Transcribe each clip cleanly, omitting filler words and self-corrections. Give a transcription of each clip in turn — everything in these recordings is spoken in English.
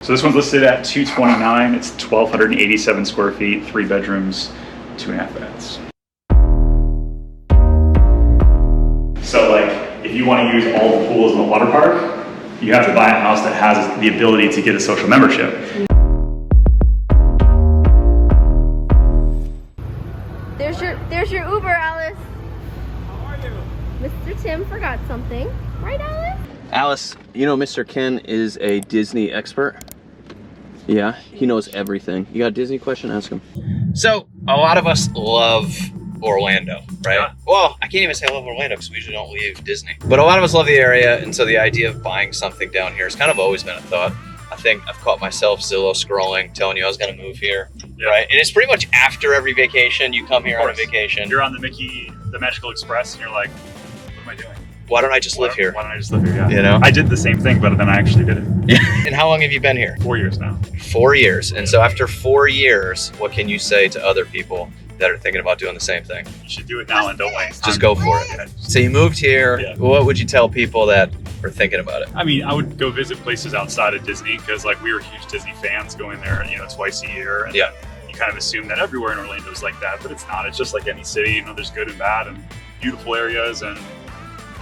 So this one's listed at $229. It's 1,287 square feet, 3 bedrooms, 2.5 baths. So like, if you want to use all the pools in the water park, you have to buy a house that has the ability to get a social membership. There's your Uber, Alice. How are you? Mr. Tim forgot something. Right, Alice? Alice, you know Mr. Ken is a Disney expert. Yeah, he knows everything. You got a Disney question? Ask him. So, a lot of us love Orlando, right? Yeah. Well, I can't even say I love Orlando because we usually don't leave Disney. But a lot of us love the area, and so the idea of buying something down here has kind of always been a thought. I think I've caught myself Zillow scrolling, telling you I was going to move here, right? And it's pretty much after every vacation, you come here on a vacation. You're on the Magical Express, and you're like, what am I doing? Why don't I just live here? Why don't I just live here? Yeah. You know? I did the same thing, but then I actually did it. Yeah. And how long have you been here? 4 years now. 4 years. And so after 4 years, what can you say to other people that are thinking about doing the same thing? You should do it now and don't waste time. Just go for it. Yeah. So you moved here. Yeah. What would you tell people that are thinking about it? I mean, I would go visit places outside of Disney because like we were huge Disney fans going there, twice a year. And yeah. You kind of assume that everywhere in Orlando is like that, but it's not. It's just like any city, there's good and bad and beautiful areas and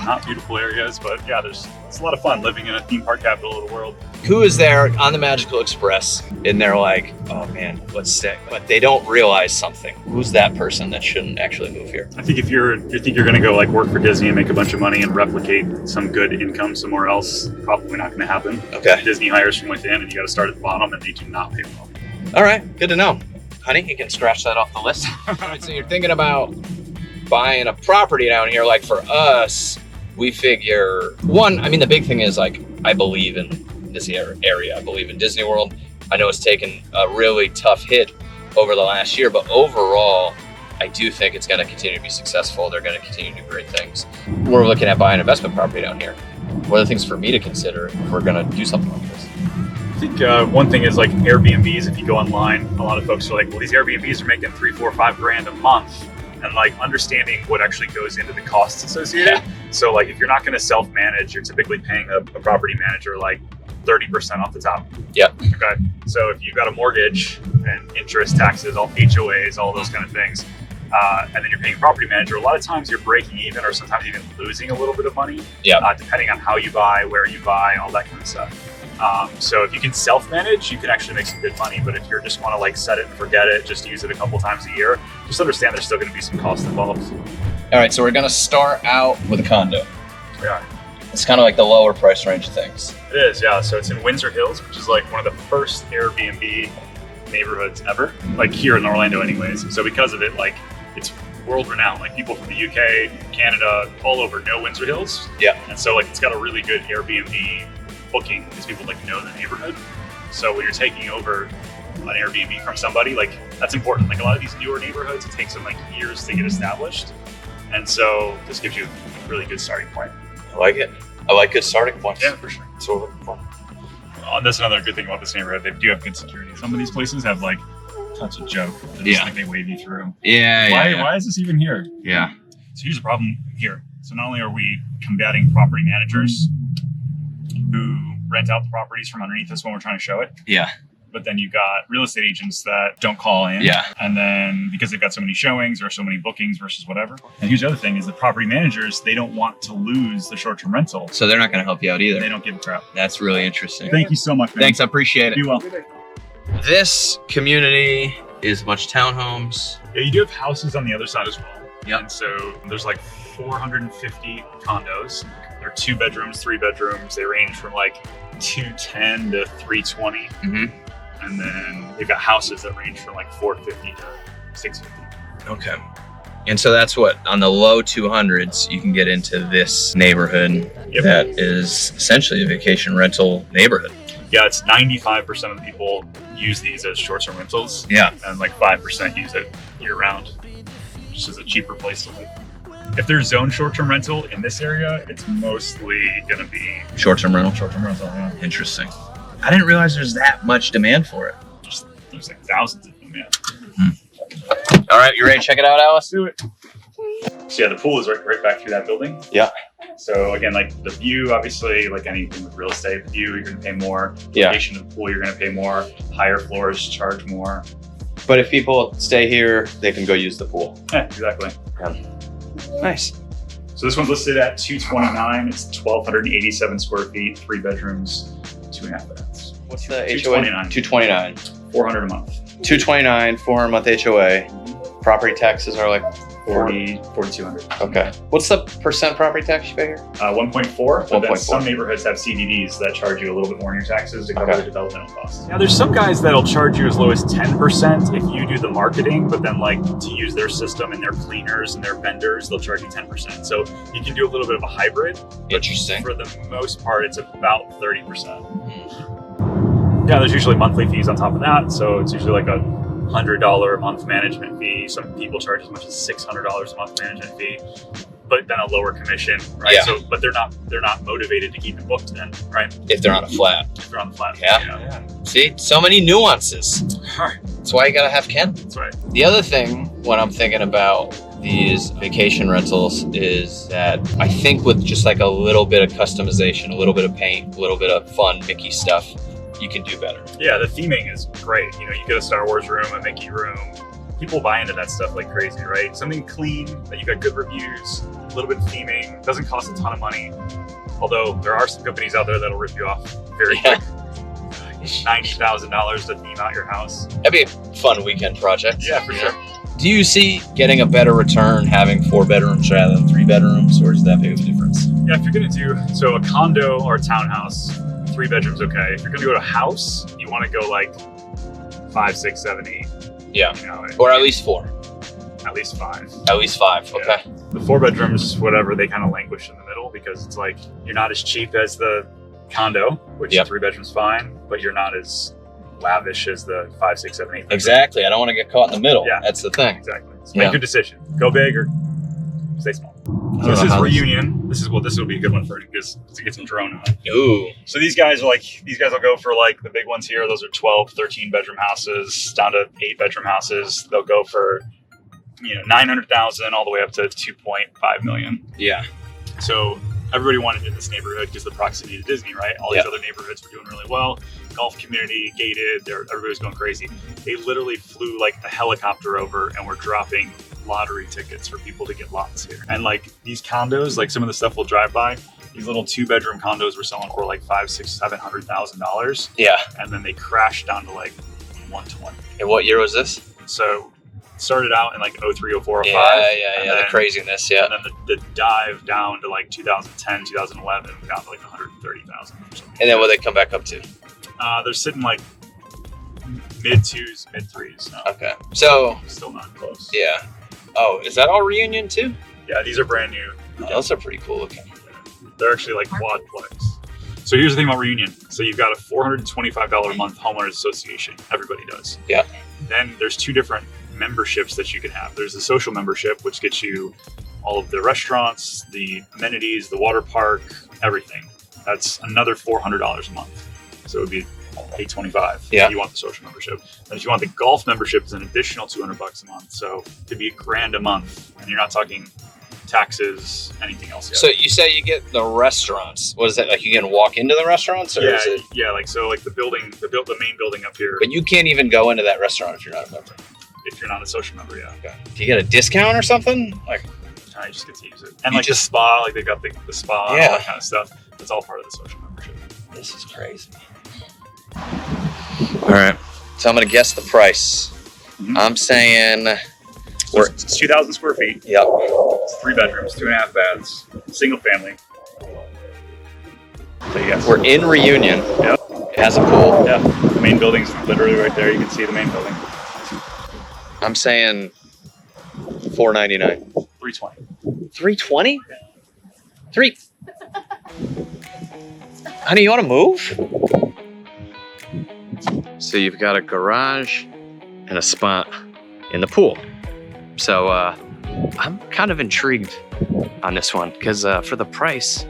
not beautiful areas, but yeah, it's a lot of fun living in a theme park capital of the world. Who is there on the Magical Express and they're like, oh man, let's stay, but they don't realize something? Who's that person that shouldn't actually move here? I think if you think you're going to go like work for Disney and make a bunch of money and replicate some good income somewhere else, probably not going to happen. Okay. Disney hires from within, and you got to start at the bottom, and they do not pay well. All right, good to know, honey. You can scratch that off the list. So you're thinking about buying a property down here, like for us. We figure, the big thing is like, I believe in this area. I believe in Disney World. I know it's taken a really tough hit over the last year, but overall, I do think it's going to continue to be successful. They're going to continue to do great things. We're looking at buying investment property down here. What are the things for me to consider if we're going to do something like this? I think one thing is like Airbnbs. If you go online, a lot of folks are like, well, these Airbnbs are making $3, $4, $5 a month. And like understanding what actually goes into the costs associated. Yeah. So like if you're not going to self-manage, you're typically paying a property manager like 30% off the top. Yeah. Okay. So if you've got a mortgage and interest, taxes, all HOAs, all those kind of things, and then you're paying a property manager, a lot of times you're breaking even or sometimes even losing a little bit of money. Yeah. Depending on how you buy, where you buy, all that kind of stuff. So if you can self-manage, you can actually make some good money. But if you just want to like set it and forget it, just use it a couple times a year, just understand there's still going to be some costs involved. All right, so we're going to start out with a condo. Yeah. It's kind of like the lower price range of things. It is, yeah. So it's in Windsor Hills, which is like one of the first Airbnb neighborhoods ever, like here in Orlando anyways. So because of it, like it's world renowned. Like people from the UK, Canada, all over know Windsor Hills. Yeah. And so like it's got a really good Airbnb booking because people like know the neighborhood. So when you're taking over an Airbnb from somebody, like that's important. Like a lot of these newer neighborhoods, it takes them like years to get established. And so this gives you a really good starting point. I like it. I like good starting points. Yeah, for sure. That's what we're looking for. That's another good thing about this neighborhood. They do have good security. Some of these places have like tons of joke. They just like they wave you through. Yeah. Why is this even here? Yeah. So here's the problem here. So not only are we combating property managers who rent out the properties from underneath us when we're trying to show it. Yeah. But then you've got real estate agents that don't call in. Yeah. And then because they've got so many showings or so many bookings versus whatever. And here's the other thing is the property managers, they don't want to lose the short-term rental. So they're not going to help you out either. They don't give a crap. That's really interesting. Thank you so much, man. Thanks, I appreciate it. Be well. This community is a bunch of townhomes. Yeah, you do have houses on the other side as well. Yeah. And so there's like 450 condos. They're 2 bedrooms, 3 bedrooms. They range from like 210 to 320. Mm-hmm. And then they've got houses that range from like 450 to 650. Okay. And so that's what, on the low 200s, you can get into this neighborhood that is essentially a vacation rental neighborhood. Yeah, it's 95% of the people use these as short-term rentals. Yeah. And like 5% use it year-round, just as a cheaper place to live. If there's zone short-term rental in this area, it's mostly going to be short-term rental. Short-term rental, yeah. Interesting. I didn't realize there's that much demand for it. There's like thousands of them, yeah. All right, you ready to check it out, Alice? Do it. So yeah, the pool is right back through that building. Yeah. So again, like the view, obviously, like anything with real estate, the view, you're gonna pay more. Yeah. Location of the pool, you're gonna pay more. Higher floors charge more. But if people stay here, they can go use the pool. Yeah, exactly. Nice. So this one's listed at $229. It's 1,287 square feet, 3 bedrooms, 2.5 baths. What's the HOA? $229. $400 a month. $229, $400 a month HOA. Property taxes are like 4,200. Okay. What's the percent property tax you pay here? 1.4. But then 1.4. some neighborhoods have CDDs that charge you a little bit more in your taxes to cover Okay. the developmental costs. Now, there's some guys that'll charge you as low as 10% if you do the marketing, but then like to use their system and their cleaners and their vendors, they'll charge you 10%. So you can do a little bit of a hybrid. Interesting. For the most part, it's about 30%. Yeah, there's usually monthly fees on top of that. So it's usually like a $100 a month management fee. Some people charge as much as $600 a month management fee, but then a lower commission, right? Yeah. So, but they're not motivated to keep it booked then, right? If they're on a flat. If they're on the flat. Yeah. See, so many nuances. That's why you gotta have Ken. That's right. The other thing when I'm thinking about these vacation rentals is that I think with just like a little bit of customization, a little bit of paint, a little bit of fun Mickey stuff, you can do better. Yeah, the theming is great. You know, you get a Star Wars room, a Mickey room. People buy into that stuff like crazy, right? Something clean, that you got good reviews, a little bit of theming, doesn't cost a ton of money. Although there are some companies out there that'll rip you off very quick. $90,000 to theme out your house. That'd be a fun weekend project. Yeah, for sure. Do you see getting a better return having 4 bedrooms rather than 3 bedrooms, or is that big of a difference? Yeah, if you're gonna do, so a condo or a townhouse, 3 bedrooms, okay. If you're gonna go to a house, you wanna go like 5, 6, 7, 8. Yeah. You know, Or at least 4. at least 5. At least 5, Yeah. okay. The 4 bedrooms, whatever, they kind of languish in the middle because it's like you're not as cheap as the condo, which Yep. 3 bedrooms fine, but you're not as lavish as the 5, 6, 7, 8 bedrooms. Exactly. I don't want to get caught in the middle. Yeah. That's the thing. Exactly. So Yeah. make your decision. Go big or stay small. So this is Reunion. This will be a good one for you because to get some drone on it. Ooh. So these guys will go for like the big ones here. Those are 12, 13 bedroom houses down to 8 bedroom houses. They'll go for, 900,000 all the way up to 2.5 million. Yeah. So everybody wanted in this neighborhood because of the proximity to Disney, right? All these other neighborhoods were doing really well. Golf community, gated, everybody was going crazy. They literally flew like a helicopter over and were dropping lottery tickets for people to get lots here. And like these condos, like some of the stuff we'll drive by, these little 2-bedroom condos were selling for like $500,000, $600,000, $700,000. Yeah. And then they crashed down to like 120. And what year was this? So started out in like 03, 04, 05. Yeah. The craziness, yeah. And then the dive down to like 2010, 2011, down to like 130,000 or something. And then what they come back up to? They're sitting like mid-2s, mid-3s now. Okay. So, Still not close. yeah. Oh, is that all Reunion too? Yeah, these are brand new. Oh, those are pretty cool looking. They're actually like quadplex. So here's the thing about Reunion. So you've got a $425 a month homeowners association. Everybody does. Yeah. Then there's 2 different memberships that you can have. There's the social membership, which gets you all of the restaurants, the amenities, the water park, everything. That's another $400 a month. So it would be $825 if you want the social membership. And if you want the golf membership, it's an additional $200 a month. So it could be $1,000 a month, and you're not talking taxes, anything else yet. So you say you get the restaurants. What is that? Like you can walk into the restaurants, or yeah, is it? yeah, like so, like the main building up here. But you can't even go into that restaurant if you're not a member. If you're not a social member, yeah. Okay. Do you get a discount or something? Like, I just get to use it. And like the spa, like they got the spa and all that kind of stuff. That's all part of the social membership. this is crazy. All right. So I'm gonna guess the price. Mm-hmm. I'm saying it's 2,000 square feet. Yep. It's 3 bedrooms, 2.5 baths, single family. So yes. We're in Reunion. Yep. It has a pool. Yeah. The main building's literally right there. You can see the main building. I'm saying $499. 320. 320? Honey, you want to move? So you've got a garage and a spot in the pool. So I'm kind of intrigued on this one because for the price,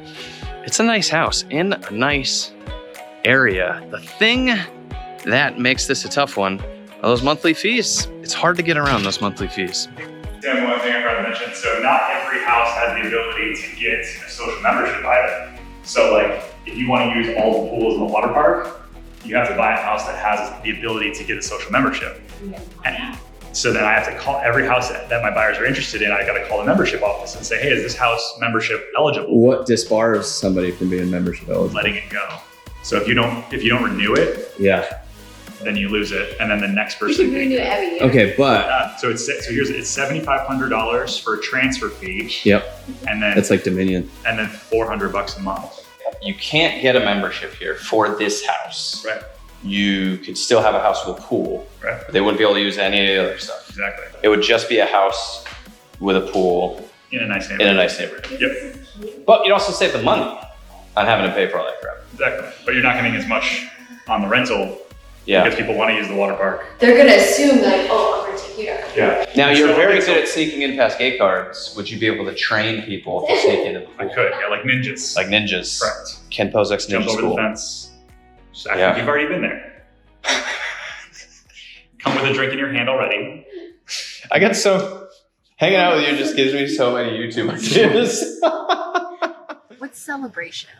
it's a nice house in a nice area. The thing that makes this a tough one are those monthly fees. It's hard to get around those monthly fees. Tim, one thing I forgot to mention, so not every house has the ability to get a social membership item. So like, if you want to use all the pools in the water park, you have to buy a house that has the ability to get a social membership. And so then I have to call every house that my buyers are interested in. I got to call the membership office and say, hey, is this house membership eligible? What disbars somebody from being membership eligible? Letting it go. So if you don't renew it, Yeah. then you lose it, and then the next You person can can renew it every year. Okay, but so it's $7,500 for a transfer fee. yep, And then that's like Dominion. and then $400 a month. You can't get a membership here for this house. Right. You could still have a house with a pool. Right. But they wouldn't be able to use any of the other stuff. Exactly. It would just be a house with a pool In a nice in a neighborhood. nice neighborhood. Yep. But you'd also save the money on having to pay for all that crap. Exactly. But you're not getting as much on the rental Yeah. because people want to use the water park. They're gonna assume like, oh, I'm gonna take you to. Yeah. Now you're So- very good at sneaking in past gate cards. Would you be able to train people to sneak into the I pool? could, yeah, like ninjas. Like ninjas. Correct. Ken Pozek's Jump ninja over school. the fence. So I Yeah. think you've already been there. Come with a drink in your hand already. I get so hanging out with you just gives me so many YouTube ideas. What's Celebration?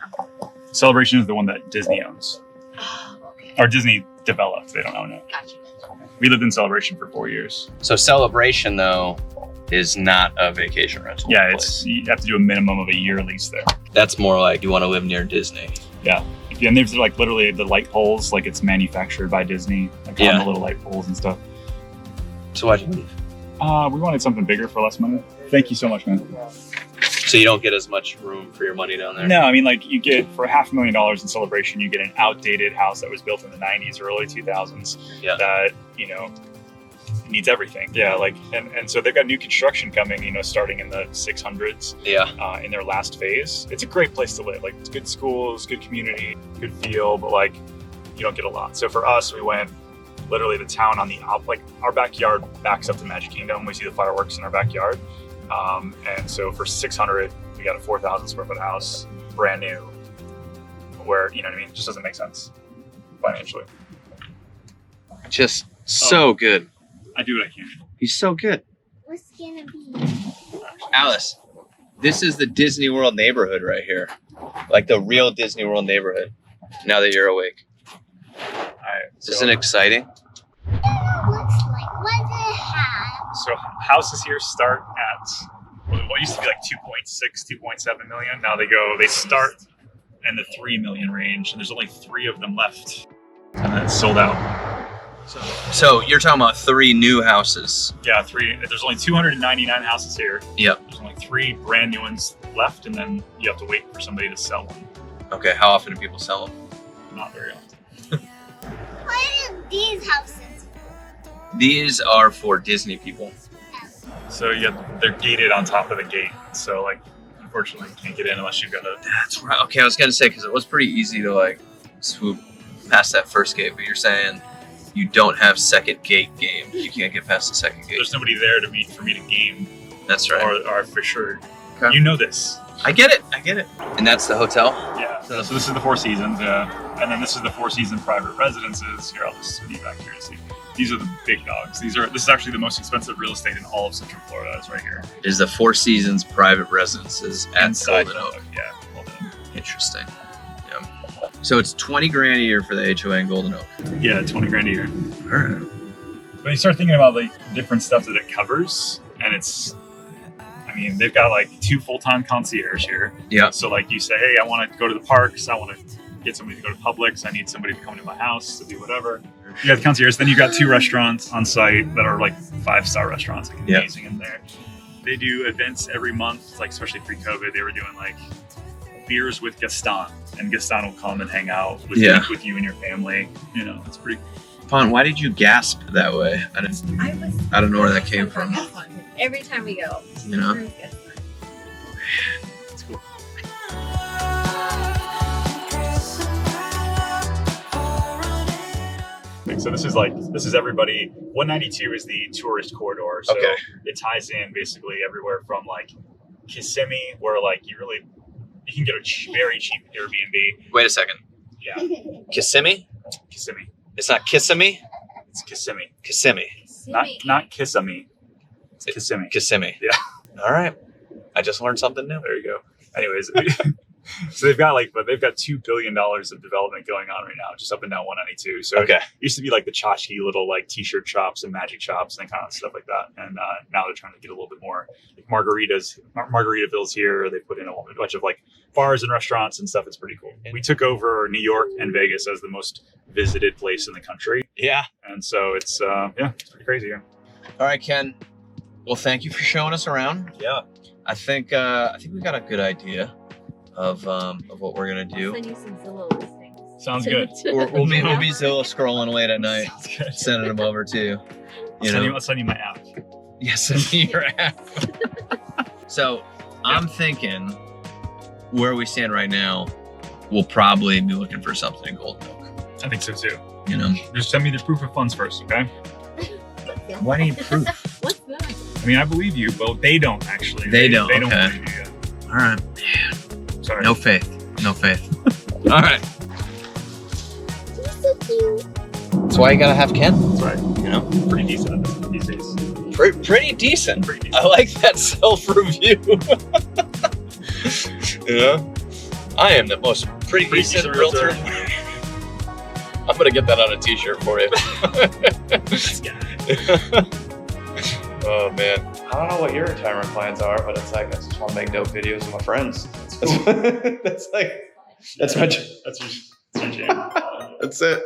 Celebration is the one that Disney owns. Oh, okay. Or Disney developed, they don't own it. Gotcha. We lived in Celebration for 4 years. So Celebration though is not a vacation rental. Yeah, place. you have to do a minimum of a year lease there. That's more like you want to live near Disney. Yeah. And there's like literally the light poles, like it's manufactured by Disney, like Yeah. on the little light poles and stuff. So why'd you leave? We wanted something bigger for less money. Thank you so much, man. So you don't get as much room for your money down there? No, I mean, like you get for $500,000 in Celebration, you get an outdated house that was built in the 90s, early 2000s. Yeah. That, you know, needs everything. Yeah, like, and so they've got new construction coming, you know, starting in the 600s. Yeah. In their last phase. It's a great place to live. Like, it's good schools, good community, good feel, but like, you don't get a lot. So for us, we went literally the town on the like our backyard backs up to Magic Kingdom. We see the fireworks in our backyard. And so for 600, we got a 4,000 square foot house, brand new, where, you know what I mean? It just doesn't make sense financially. Just so good. I do what I can. He's so good. What's gonna be? Alice, this is the Disney World neighborhood right here. Like the real Disney World neighborhood. Now that you're awake. Isn't it exciting? Looks like what does it have? So houses here start at what used to be like 2.6, 2.7 million. Now they start in the 3 million range, and there's only 3 of them left, and then it's sold out. So you're talking about 3 new houses. Yeah, 3. There's only 299 houses here. Yep. There's only 3 brand new ones left, and then you have to wait for somebody to sell them. Okay, how often do people sell them? Not very often. What are these houses? These are for Disney people. So they're gated on top of the gate. So like, unfortunately, you can't get in unless you've got a. That's right. Okay, I was gonna say because it was pretty easy to like swoop past that first gate, but you're saying you don't have second gate game. You can't get past the second gate. There's nobody there for me to game. That's right. Or for sure. Okay. You know this. I get it. And that's the hotel. Yeah. So this is the Four Seasons. Yeah. And then this is the Four Season private residences. Here, I'll just spin you back here to see. These are the big dogs. This is actually the most expensive real estate in all of Central Florida. Is right here. Is the Four Seasons private residences at Inside Golden Oak. Yeah. Golden Oak. Interesting. Yeah. So it's $20 grand a year for the HOA in Golden Oak. Yeah, 20 grand a year. All right. But you start thinking about like different stuff that it covers, and I mean, they've got like 2 full-time concierge here. Yeah. So like you say, hey, I want to go to the parks. I want to get somebody to go to Publix. I need somebody to come to my house to do whatever. You got the concierge. Then you got 2 restaurants on site that are like 5-star restaurants, like amazing in there. They do events every month, like especially pre-COVID. They were doing like beers with Gaston, and Gaston will come and hang out with you and your family. You know, it's pretty. Fawn, why did you gasp that way? I don't know where that came from. Every time we go. You know? It's cool. So this is everybody. 192 is the tourist corridor. So it ties in basically everywhere from like Kissimmee, where like you can get a very cheap Airbnb. Wait a second. Yeah. Kissimmee? Kissimmee. It's not Kissimmee? It's Kissimmee. Kissimmee. Not Kissimmee. It's Kissimmee. Kissimmee. Yeah. All right. I just learned something new. There you go. Anyways, so they've got $2 billion of development going on right now, just up and down 192. So Okay. it used to be like the tchotchke little like t-shirt shops and magic shops and kind of stuff like that. And now they're trying to get a little bit more like Margaritaville's here. They put in a bunch of like bars and restaurants and stuff. It's pretty cool. We took over New York and Vegas as the most visited place in the country. Yeah. And so it's it's pretty crazy here. All right, Ken. Well, thank you for showing us around. Yeah. I think we got a good idea of what we're gonna do. I'll send you some Zillow listings. Sounds good. We'll be Zillow scrolling late at night, Sounds good. sending them over to you. I'll send you my app. Yes, send me your app. So I'm thinking where we stand right now, we'll probably be looking for something in Gold Milk. I think so too. You know, Just send me the proof of funds first, okay? why do you need proof? What's that? I mean, I believe you, but they don't actually. They don't, They don't okay. believe you yet. All right. Sorry. No faith. No faith. All right. You're so cute. That's why you gotta have Ken. That's right. You know, Pretty decent at this these days. pretty decent. Pretty decent. I like that self-review. Yeah. I am the most pretty decent realtor. I'm gonna get that on a t-shirt for you. This guy. Oh man. I don't know what your retirement plans are, but it's like I just want to make dope videos with my friends. That's my That's your jam. that's it.